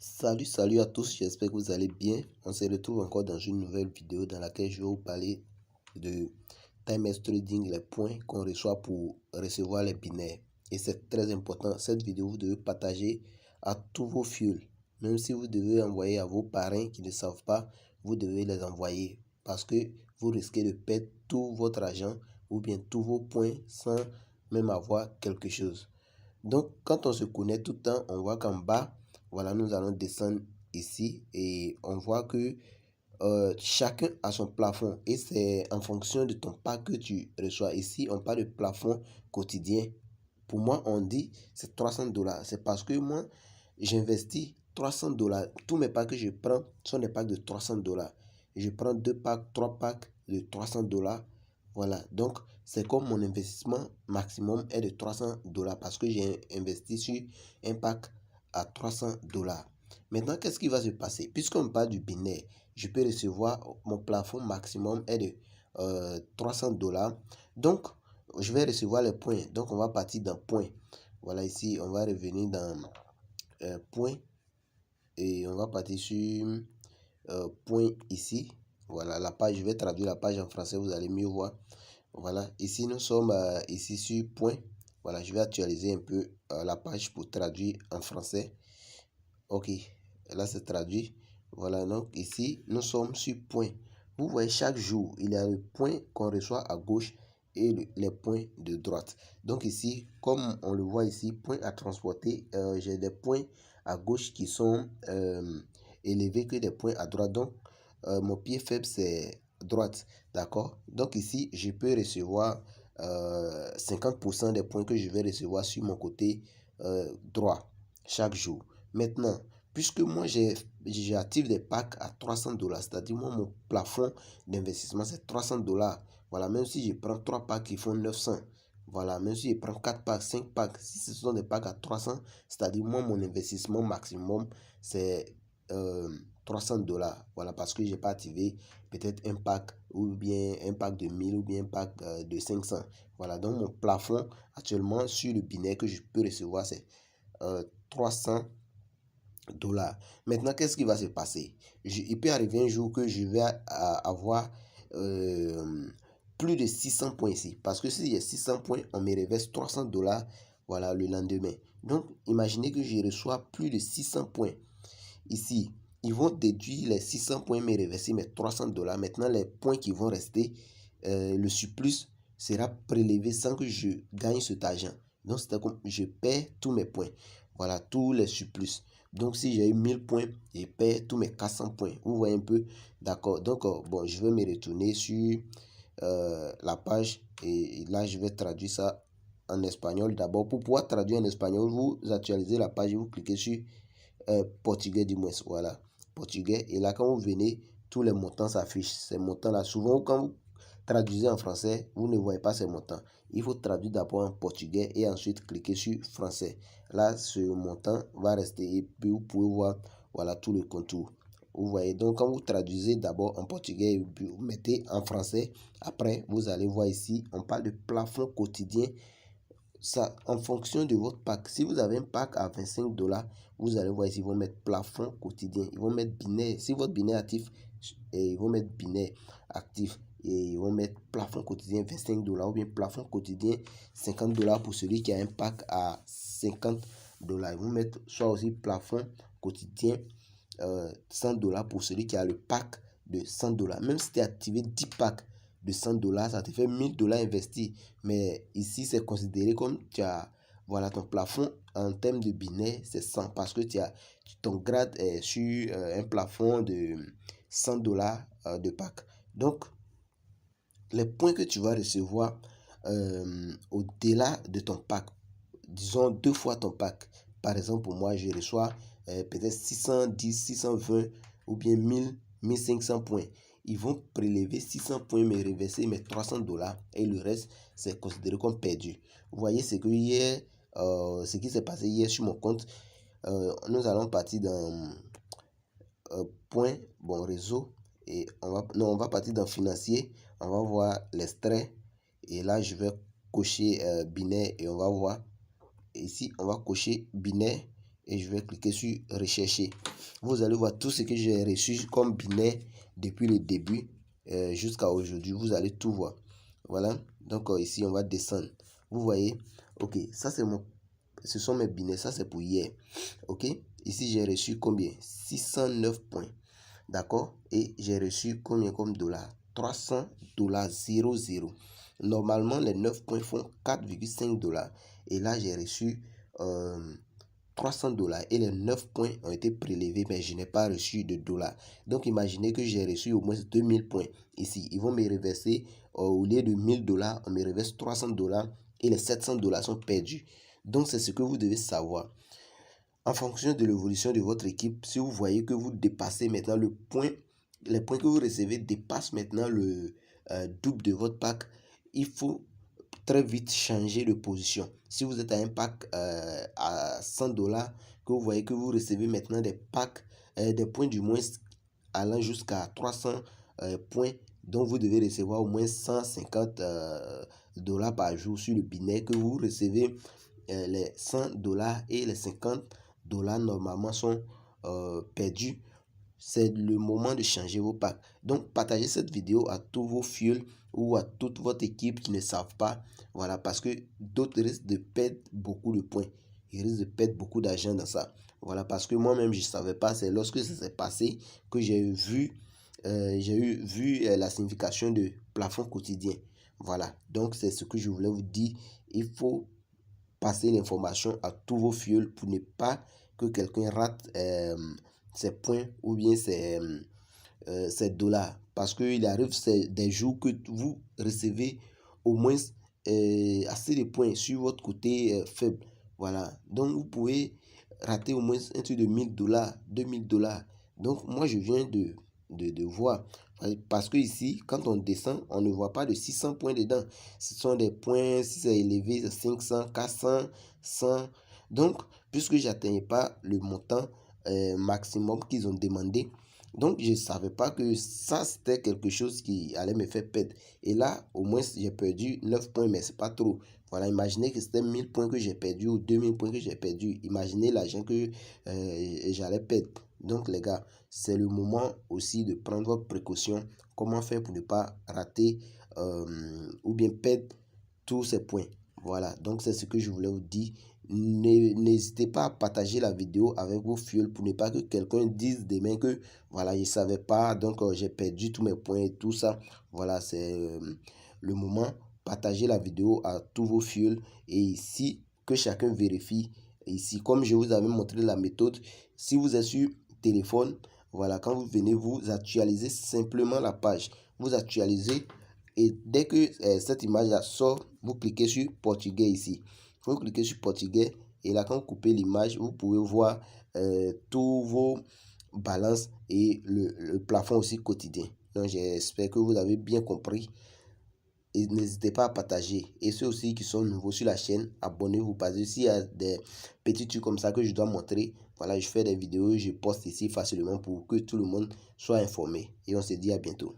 Salut à tous, j'espère que vous allez bien. On se retrouve encore dans une nouvelle vidéo dans laquelle je vais vous parler de Timex Trading, les points qu'on reçoit pour recevoir les binaires. Et c'est très important, cette vidéo vous devez partager à tous vos fuels. Même si vous devez envoyer à vos parrains qui ne savent pas, vous devez les envoyer parce que vous risquez de perdre tout votre argent ou bien tous vos points sans même avoir quelque chose. Donc, quand on se connecte tout le temps, on voit qu'en bas, voilà, nous allons descendre ici et on voit que chacun a son plafond et c'est en fonction de ton pack que tu reçois. Ici, on parle de plafond quotidien. Pour moi, on dit c'est 300 dollars. C'est parce que moi, j'investis 300 dollars. Tous mes packs que je prends sont des packs de 300 dollars. Je prends 2 packs, 3 packs de 300 dollars. Voilà, donc c'est comme mon investissement maximum est de 300 dollars parce que j'ai investi sur un pack à 300 dollars. Maintenant, qu'est-ce qui va se passer? Puisqu'on parle du binaire, je peux recevoir, mon plafond maximum est de 300 dollars. Donc, je vais recevoir les points. Donc, on va partir dans points. Voilà, ici, on va revenir dans points et on va partir sur point ici. Voilà, la page, je vais traduire la page en français, vous allez mieux voir. Voilà, ici nous sommes ici sur point. Voilà, je vais actualiser un peu la page pour traduire en français. Ok, là c'est traduit. Voilà, donc ici nous sommes sur point. Vous voyez, chaque jour il y a le point qu'on reçoit à gauche et les points de droite. Donc ici, comme on le voit ici, point à transporter, j'ai des points à gauche qui sont élevés que des points à droite. Donc mon pied faible c'est droite, d'accord. Donc ici je peux recevoir 50% des points que je vais recevoir sur mon côté droit chaque jour. Maintenant, puisque moi j'active des packs à 300 dollars, c'est-à-dire moi mon plafond d'investissement c'est 300 dollars. Voilà, même si je prends 3 packs qui font 900, voilà, même si je prends 4 packs, 5 packs, si ce sont des packs à 300, c'est-à-dire moi mon investissement maximum c'est 300 dollars. Voilà, parce que j'ai pas activé peut-être un pack ou bien un pack de 1000 ou bien un pack de 500. Voilà, donc mon plafond actuellement sur le binaire que je peux recevoir c'est 300 dollars. Maintenant, qu'est-ce qui va se passer? Il peut arriver un jour que je vais avoir plus de 600 points ici. Parce que si j'ai 600 points, on me reverse 300 dollars, voilà, le lendemain. Donc, imaginez que je reçois plus de 600 points. Ici, ils vont déduire les 600 points, me reverser mes 300 dollars. Maintenant, les points qui vont rester, le surplus sera prélevé sans que je gagne cet argent. Donc, c'est comme je perds tous mes points. Voilà, tous les surplus. Donc, si j'ai eu 1000 points, je perds tous mes 400 points. Vous voyez un peu? D'accord. Donc, bon, je vais me retourner sur la page. Et là, je vais traduire ça en espagnol. D'abord, pour pouvoir traduire en espagnol, vous actualisez la page et vous cliquez sur portugais du moins. Voilà, portugais. Et là, quand vous venez, tous les montants s'affichent. Ces montants-là, souvent, quand vous traduisez en français, vous ne voyez pas ces montants. Il faut traduire d'abord en portugais et ensuite cliquer sur français. Là, ce montant va rester et puis vous pouvez voir, voilà, tout le contour. Vous voyez, donc quand vous traduisez d'abord en portugais et puis vous mettez en français, après vous allez voir ici, on parle de plafond quotidien. Ça, en fonction de votre pack. Si vous avez un pack à 25 dollars, vous allez voir ici, ils vont mettre plafond quotidien. Ils vont mettre binaire. Si votre binaire actif, ils vont mettre binaire actif. Et ils vont mettre plafond quotidien 25 dollars ou bien plafond quotidien 50 dollars pour celui qui a un pack à 50 dollars. Ils vont mettre soit aussi plafond quotidien 100 dollars pour celui qui a le pack de 100 dollars. Même si tu as activé 10 packs de 100 dollars, ça te fait 1000 dollars investis. Mais ici, c'est considéré comme tu as, voilà, ton plafond en termes de binaire, c'est 100 parce que ton grade est sur un plafond de 100 dollars de pack. Donc, les points que tu vas recevoir au-delà de ton pack, disons 2 fois ton pack. Par exemple, pour moi, je reçois peut-être 610, 620 ou bien 1000, 1500 points. Ils vont prélever 600 points, me reverser mes 300 dollars et le reste, c'est considéré comme perdu. Vous voyez, c'est que hier, ce qui s'est passé hier sur mon compte, nous allons partir dans point, bon, réseau, et on va partir dans financier, on va voir l'extrait, et là, je vais cocher binaire et on va voir. Ici, on va cocher binaire et je vais cliquer sur rechercher. Vous allez voir tout ce que j'ai reçu comme binaire depuis le début jusqu'à aujourd'hui. Vous allez tout voir. Voilà. Donc ici, on va descendre. Vous voyez. Ok. Ça, ce sont mes binaires. Ça, c'est pour hier. Ok. Ici, j'ai reçu combien? 609 points. D'accord. Et j'ai reçu combien comme dollars? 300 dollars 00. Normalement, les 9 points font 4,5 dollars. Et là, j'ai reçu 300 dollars et les 9 points ont été prélevés, mais je n'ai pas reçu de dollars. Donc, imaginez que j'ai reçu au moins 2000 points ici. Ils vont me reverser, au lieu de 1000 dollars, on me reverse 300 dollars et les 700 dollars sont perdus. Donc, c'est ce que vous devez savoir. En fonction de l'évolution de votre équipe, si vous voyez que vous dépassez maintenant le point, les points que vous recevez dépassent maintenant le double de votre pack, il faut très vite changer de position. Si vous êtes à un pack à 100 dollars, que vous voyez que vous recevez maintenant des packs, des points du moins allant jusqu'à 300 points, donc vous devez recevoir au moins 150 dollars par jour sur le binaire, que vous recevez les 100 dollars et les 50 dollars normalement sont perdus. C'est le moment de changer vos packs. Donc, partagez cette vidéo à tous vos fuels ou à toute votre équipe qui ne savent pas. Voilà, parce que d'autres risquent de perdre beaucoup de points. Ils risquent de perdre beaucoup d'argent dans ça. Voilà, parce que moi-même, je ne savais pas. C'est lorsque ça s'est passé que j'ai vu la signification de plafond quotidien. Voilà, donc c'est ce que je voulais vous dire. Il faut passer l'information à tous vos fuels pour ne pas que quelqu'un rate ses points ou bien ses dollars. Parce qu'il arrive des jours que vous recevez au moins assez de points sur votre côté faible. Voilà. Donc vous pouvez rater au moins un truc de 1000 dollars, 2000 dollars. Donc moi je viens de voir. Parce que ici, quand on descend, on ne voit pas de 600 points dedans. Ce sont des points, si c'est élevé, 500, 400, 100. Donc, puisque je n'atteignais pas le montant maximum qu'ils ont demandé, donc je ne savais pas que ça, c'était quelque chose qui allait me faire perdre. Et là, au moins, j'ai perdu 9 points, mais ce n'est pas trop. Voilà, imaginez que c'était 1000 points que j'ai perdu ou 2000 points que j'ai perdu. Imaginez l'argent que j'allais perdre. Donc les gars, c'est le moment aussi de prendre votre précaution. Comment faire pour ne pas rater ou bien perdre tous ces points. Voilà, donc c'est ce que je voulais vous dire. N'hésitez pas à partager la vidéo avec vos fuels pour ne pas que quelqu'un dise demain que voilà, je ne savais pas, donc j'ai perdu tous mes points et tout ça. Voilà, c'est le moment. Partagez la vidéo à tous vos fuels et ici, que chacun vérifie. Ici, comme je vous avais montré la méthode, si vous êtes sur téléphone, voilà, quand vous venez, vous actualisez simplement la page. Vous actualisez et dès que cette image sort, vous cliquez sur portugais ici. Vous cliquez sur portugais et là, quand vous coupez l'image, vous pouvez voir tous vos balances et le plafond aussi quotidien. Donc, j'espère que vous avez bien compris. Et n'hésitez pas à partager. Et ceux aussi qui sont nouveaux sur la chaîne, abonnez-vous parce que s'il y a des petits trucs comme ça que je dois montrer, voilà, je fais des vidéos, je poste ici facilement pour que tout le monde soit informé. Et on se dit à bientôt.